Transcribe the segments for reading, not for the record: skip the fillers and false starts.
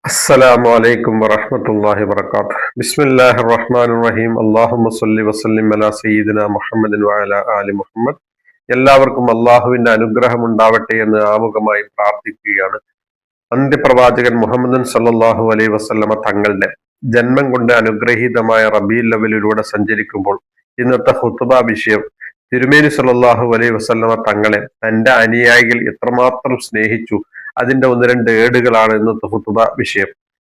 അസ്സലാമു അലൈക്കും വറഹ്മത്തുള്ളാഹി വബറകാതുഹു. ബിസ്മില്ലാഹിർ റഹ്മാനിർ റഹീം. അല്ലാഹുമ്മ സ്വല്ലി വസല്ലിം അലാ സയ്യിദിനാ മുഹമ്മദിൻ വഅലാ ആലി മുഹമ്മദ്. എല്ലാവർക്കും അള്ളാഹുവിന്റെ അനുഗ്രഹം ഉണ്ടാവട്ടെ എന്ന് ആമുഖമായി പ്രാർത്ഥിക്കുകയാണ്. അന്ത്യപ്രവാചകൻ മുഹമ്മദൻ സല്ലല്ലാഹു അലൈഹി വസല്ലമ തങ്ങളുടെ ജന്മം കൊണ്ട് അനുഗ്രഹീതമായ റബീഉൽ അവ്വലിലൂടെ സഞ്ചരിക്കുമ്പോൾ ഇന്നത്തെ ഖുത്ബ വിഷയം തിരുമേനി സല്ലല്ലാഹു അലൈഹി വസല്ലമ തങ്ങളെ തന്റെ അനുയായികൾ എത്രമാത്രം സ്നേഹിച്ചു അതിന്റെ ഒന്ന് രണ്ട് ഏടുകളാണ് ഇന്നത്തെ ഖുത്ബ വിഷയം.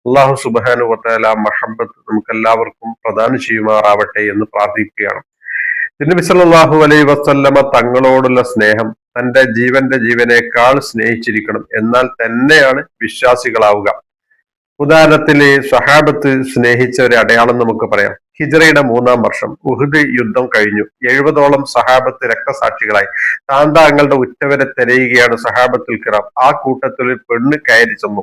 അള്ളാഹു സുബ്ഹാനഹു വ തആല മഹബ്ബത്ത് നമുക്ക് എല്ലാവർക്കും പ്രദാനം ചെയ്യുമാറാവട്ടെ എന്ന് പ്രാർത്ഥിക്കുകയാണ്. നബി സല്ലല്ലാഹു അലൈഹി വസല്ലമ തങ്ങളോടുള്ള സ്നേഹം തന്റെ ജീവനേക്കാൾ സ്നേഹിച്ചിരിക്കണം, എന്നാൽ തന്നെയാണ് വിശ്വാസികളാവുക. ഉദാഹരണത്തിന് സ്വഹാബത്ത് സ്നേഹിച്ച ഒരു അടയാളം നമുക്ക് പറയാം. ഹിജ്റയുടെ 3-ാം വർഷം ഉഹുദ് യുദ്ധം കഴിഞ്ഞു. 70ഓളം സഹാബത്ത് രക്തസാക്ഷികളായി. താന്താങ്ങളുടെ ഉറ്റവരെ തിരയുകയാണ് സഹാബത്തുൽ കിറാം. ആ കൂട്ടത്തിൽ ഒരു പെണ്ണ് കയറി ചെന്നു.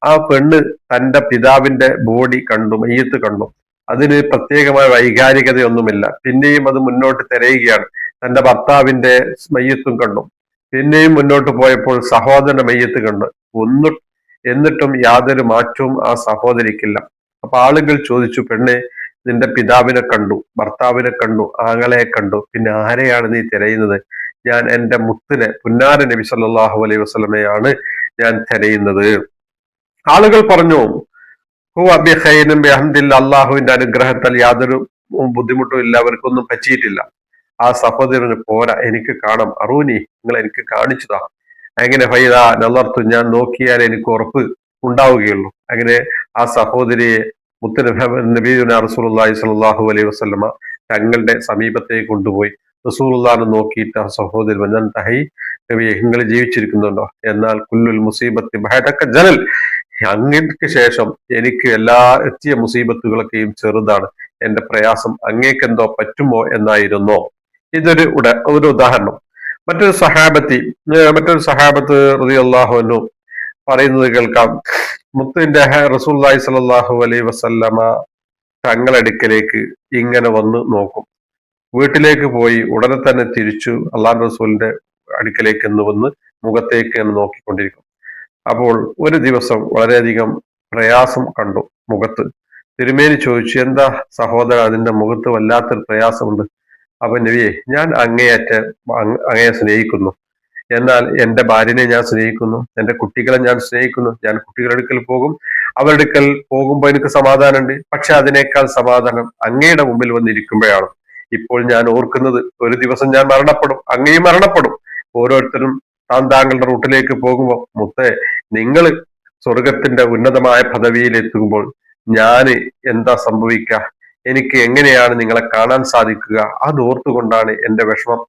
ആ പെണ്ണ് തന്റെ പിതാവിന്റെ ബോഡി കണ്ടു, മയ്യത്ത് കണ്ടു. അതിന് പ്രത്യേകമായ വൈകാരികതയൊന്നുമില്ല. പിന്നെയും അത് മുന്നോട്ട് തിരയുകയാണ്. തന്റെ ഭർത്താവിന്റെ മയ്യത്തും കണ്ടു. പിന്നെയും മുന്നോട്ട് പോയപ്പോൾ സഹോദരന്റെ മയ്യത്ത് കണ്ടു. എന്നിട്ടും യാതൊരു മാറ്റവും ആ സഹോദരിക്കില്ല. അപ്പൊ ആളുകൾ ചോദിച്ചു, പെണ്ണെ, നിന്റെ പിതാവിനെ കണ്ടു, ഭർത്താവിനെ കണ്ടു, ആങ്ങളെ കണ്ടു, പിന്നെ ആരെയാണ് നീ തിരയുന്നത്? ഞാൻ എൻ്റെ മുത്തിനെ, പുന്നാര നബി സല്ലല്ലാഹു അലൈഹി വസല്ലമയാണ് ഞാൻ തിരയുന്നത്. ആളുകൾ പറഞ്ഞു, അള്ളാഹുവിന്റെ അനുഗ്രഹത്താൽ യാതൊരു ബുദ്ധിമുട്ടും ഇല്ല, അവർക്കൊന്നും പറ്റിയിട്ടില്ല. ആ സഹോദരന് പോരാ, എനിക്ക് കാണാം, അറൂനി, നിങ്ങൾ എനിക്ക് കാണിച്ചതാ. അങ്ങനെ ഫൈദ നളർത്തു, ഞാൻ നോക്കിയാൽ എനിക്ക് ഉറപ്പ് ഉണ്ടാവുകയുള്ളൂ. അങ്ങനെ ആ സഹോദരിയെ നബിയുനാ റസൂലുള്ളാഹി സ്വല്ലല്ലാഹു അലൈഹി വസല്ലമ തങ്ങളുടെ സമീപത്തേക്ക് കൊണ്ടുപോയി. റസൂലുള്ളാഹിനെ നോക്കിയിട്ട് ആ സഹോദരി വന്നാൽ നബിയെ, നിങ്ങൾ ജീവിച്ചിരിക്കുന്നുണ്ടോ? എന്നാൽ കുല്ലുൽ മുസീബത്തി ബഅദക ജലൽ, അങ്ങേക്ക് ശേഷം എനിക്ക് എല്ലാ എത്തിയ മുസീബത്തുകളൊക്കെയും ചെറുതാണ്. എന്റെ പ്രയാസം അങ്ങേക്കെന്തോ പറ്റുമോ എന്നായിരുന്നോ? ഇതൊരു ഉദാഹരണം. മറ്റൊരു സഹാബത്ത് റളിയല്ലാഹു അൻഹു പറയുന്നത് കേൾക്കാം. മുത്തിന്റെ റസൂലുള്ളാഹി സ്വല്ലല്ലാഹു അലൈഹി വസല്ലമ തങ്ങളടുക്കലേക്ക് ഇങ്ങനെ വന്ന് നോക്കും. വീട്ടിലേക്ക് പോയി ഉടനെ തന്നെ തിരിച്ചു അള്ളാഹു റസൂലിന്റെ അടുക്കലേക്ക് എന്ന് വന്ന് മുഖത്തേക്ക് നോക്കിക്കൊണ്ടിരിക്കും. അപ്പോൾ ഒരു ദിവസം വളരെയധികം പ്രയാസം കണ്ടു മുഖത്ത്. തിരുമേനി ചോദിച്ചു, എന്താ സഹോദര, അതിന്റെ മുഖത്ത് വല്ലാത്തൊരു പ്രയാസമുണ്ട്? അപ്പൊ നബിയെ, ഞാൻ അങ്ങയെ സ്നേഹിക്കുന്നു, എന്നാൽ എൻ്റെ ഭാര്യനെ ഞാൻ സ്നേഹിക്കുന്നു, എൻ്റെ കുട്ടികളെ ഞാൻ സ്നേഹിക്കുന്നു. ഞാൻ കുട്ടികളുടെ അടുക്കൽ പോകും, അവരുടെ അടുക്കൽ പോകുമ്പോൾ എനിക്ക് സമാധാനമുണ്ട്. പക്ഷെ അതിനേക്കാൾ സമാധാനം അങ്ങയുടെ മുമ്പിൽ വന്നിരിക്കുമ്പോഴാണ്. ഇപ്പോൾ ഞാൻ ഓർക്കുന്നത്, ഒരു ദിവസം ഞാൻ മരണപ്പെടും, അങ്ങയും മരണപ്പെടും. ഓരോരുത്തരും താങ്കളുടെ റൂട്ടിലേക്ക് പോകുമ്പോൾ, മുത്തേ, നിങ്ങൾ സ്വർഗത്തിന്റെ ഉന്നതമായ പദവിയിൽ എത്തുമ്പോൾ ഞാന് എന്താ സംഭവിക്കുക? എനിക്ക് എങ്ങനെയാണ് നിങ്ങളെ കാണാൻ സാധിക്കുക? അത് ഓർത്തുകൊണ്ടാണ് എൻ്റെ വിഷമം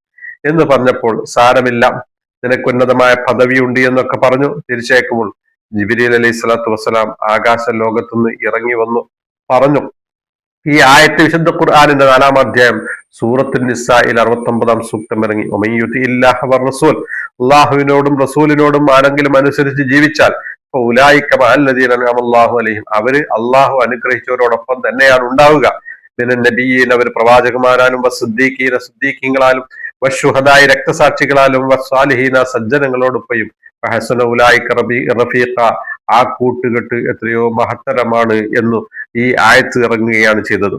എന്ന് പറഞ്ഞപ്പോൾ, സാരമില്ല, നിനക്ക് ഉന്നതമായ പദവി ഉണ്ട് എന്നൊക്കെ പറഞ്ഞു. തിരിച്ചേക്കുമ്പോൾ ജിബ്രീൽ അലൈഹി സ്വലാത്തു വസ്സലാം ആകാശ ലോകത്തുനിന്ന് ഇറങ്ങി വന്നു പറഞ്ഞു. ഈ ആയത്ത് വിശുദ്ധ ഖുർആനിന്റെ 4-ാം അധ്യായം സൂറത്തുൻ നിസായിൽ 69-ാം സൂക്തം ഇറങ്ങി. ഇല്ലാഹ വർ റസൂൽ, അള്ളാഹുവിനോടും റസൂലിനോടും ആരെങ്കിലും അനുസരിച്ച് ജീവിച്ചാൽ അലൈഹിം, അവര് അള്ളാഹു അനുഗ്രഹിച്ചവരോടൊപ്പം തന്നെയാണ് ഉണ്ടാവുക. പിന്നെ നബിയീൻ, അവർ പ്രവാചകന്മാരാലും വസ്സുദ്ദീഖീന, സുദ്ദീഖീങ്ങളാലും വശുഹദായി, രക്തസാക്ഷികളാലും വസ്സാലിഹീന, സജ്ജനങ്ങളോടൊപ്പയും ഹസന ഉലൈക റഫീഖ, ആ കൂട്ടുകെട്ട് എത്രയോ മഹത്തരമാണ് എന്നു ഈ ആയത്ത് ഇറങ്ങുകയാണ് ചെയ്തത്.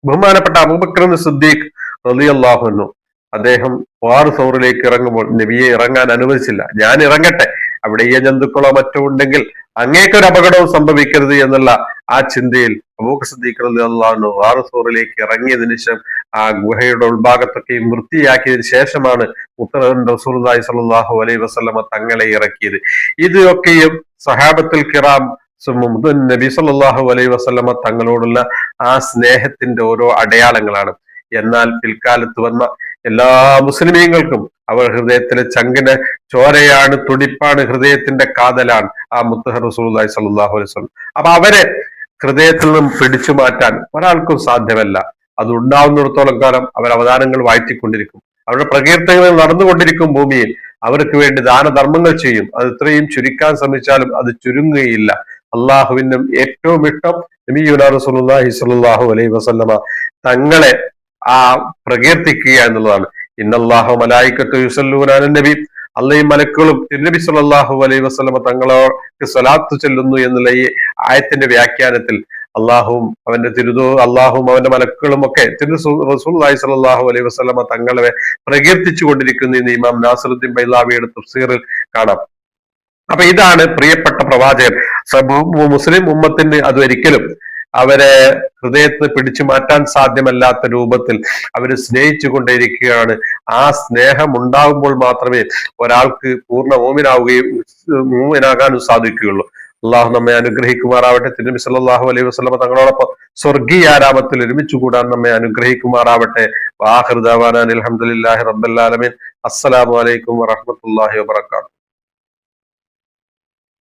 ബഹുമാനപ്പെട്ട അബൂബക്കർ സിദ്ദീഖ് റളിയല്ലാഹു അൻഹു, അദ്ദേഹം വാർ സൗറിലേക്ക് ഇറങ്ങുമ്പോൾ നബിയെ ഇറങ്ങാൻ അനുവദിച്ചില്ല. ഞാൻ ഇറങ്ങട്ടെ, അവിടെ ഈ ജന്തുക്കളോ മറ്റോ ഉണ്ടെങ്കിൽ അങ്ങേക്കൊരു അപകടവും സംഭവിക്കരുത് എന്നുള്ള ആ ചിന്തയിൽ അബൂബക്കർ സിദ്ദീഖ് റളിയല്ലാഹു അൻഹു വാർ സൗറിലേക്ക് ഇറങ്ങിയതിനു ശേഷം ആ ഗുഹയുടെ ഉൾഭാഗത്തൊക്കെയും വൃത്തിയാക്കിയതിനു ശേഷമാണ് മുത്തനബി റസൂലുള്ളാഹി സ്വല്ലല്ലാഹു അലൈഹി വസല്ലമ തങ്ങളെ ഇറക്കിയത്. ഇതൊക്കെയും സഹാബത്തുൽ കിറാം നബി സല്ലല്ലാഹു അലൈഹി വസല്ലമ തങ്ങളോടുള്ള ആ സ്നേഹത്തിന്റെ ഓരോ അടയാളങ്ങളാണ്. എന്നാൽ പിൽക്കാലത്ത് വന്ന എല്ലാ മുസ്ലിമീങ്ങൾക്കും അവർ ഹൃദയത്തിലെ ചങ്കിന്റെ ചോരയാണ്, തുടിപ്പാണ്, ഹൃദയത്തിന്റെ കാതലാണ് ആ മുത്തഹർ റസൂലുള്ളാഹി സ്വല്ലല്ലാഹു അലൈഹി വസല്ലം. അപ്പൊ അവരെ ഹൃദയത്തിൽ നിന്നും പിടിച്ചു മാറ്റാൻ ഒരാൾക്കും സാധ്യമല്ല. അത് ഉണ്ടാവുന്നിടത്തോളം കാലം അവർ അവദാനങ്ങൾ വാഴ്ത്തിക്കൊണ്ടിരിക്കും, അവരുടെ പ്രകീർത്തനങ്ങൾ നടന്നുകൊണ്ടിരിക്കും ഭൂമിയിൽ. അവർക്ക് വേണ്ടി ദാനധർമ്മങ്ങൾ ചെയ്യും. അത് ഇത്രയും ചുരുക്കാൻ ശ്രമിച്ചാലും അത് ചുരുങ്ങുകയില്ല. അള്ളാഹുവിന്റെ ഏറ്റവും ഇഷ്ടം നബിയുനാ റസൂലുള്ളാഹി സ്വല്ലല്ലാഹു അലൈഹി വസല്ലമ തങ്ങളെ പ്രകീർത്തിക്കുക എന്നുള്ളതാണ്. ഇന്നല്ലാഹു മലായികത്തു യുസല്ലൂന അലൻ നബി, അള്ളയും മലക്കുകളും തിരുനബി സല്ലല്ലാഹു അലൈഹി വസല്ലമ തങ്ങളോട് സ്വലാത്ത് ചൊല്ലുന്നു എന്നുള്ള ഈ ആയത്തിന്റെ വ്യാഖ്യാനത്തിൽ അള്ളാഹുവും അവന്റെ മലക്കുകളും ഒക്കെ റസൂലുള്ളാഹി സ്വല്ലല്ലാഹു അലൈഹി വസല്ലമ തങ്ങളെ പ്രകീർത്തിച്ചു കൊണ്ടിരിക്കുന്ന എന്ന് ഇമാം നാസിറുദ്ദീൻ ബൈലാവിയുടെ തഫ്സീറിൽ കാണാം. അപ്പൊ ഇതാണ് പ്രിയപ്പെട്ട പ്രവാചകൻ. മുസ്ലിം ഉമ്മത്തിന് അതൊരിക്കലും അവരെ ഹൃദയത്തിന് പിടിച്ചു മാറ്റാൻ സാധ്യമല്ലാത്ത രൂപത്തിൽ അവര് സ്നേഹിച്ചു കൊണ്ടേയിരിക്കുകയാണ്. ആ സ്നേഹം ഉണ്ടാകുമ്പോൾ മാത്രമേ ഒരാൾക്ക് പൂർണ്ണ മോമിനാകാനും സാധിക്കുകയുള്ളൂ. അള്ളാഹു നമ്മെ അനുഗ്രഹിക്കുമാറാവട്ടെ. തിരുനബി സല്ലല്ലാഹു അലൈഹി വസല്ലമ തങ്ങളോടൊപ്പം സ്വർഗീയാരാമത്തിൽ ഒരുമിച്ച് കൂടാൻ നമ്മെ അനുഗ്രഹിക്കുമാറാവട്ടെ. വാഹിറു ദഅവാനാ അൽഹംദുലില്ലാഹി റബ്ബിൽ ആലമീൻ. അസ്സലാമു അലൈക്കും വറഹ്മത്തുള്ളാഹി വബറകാതുഹു.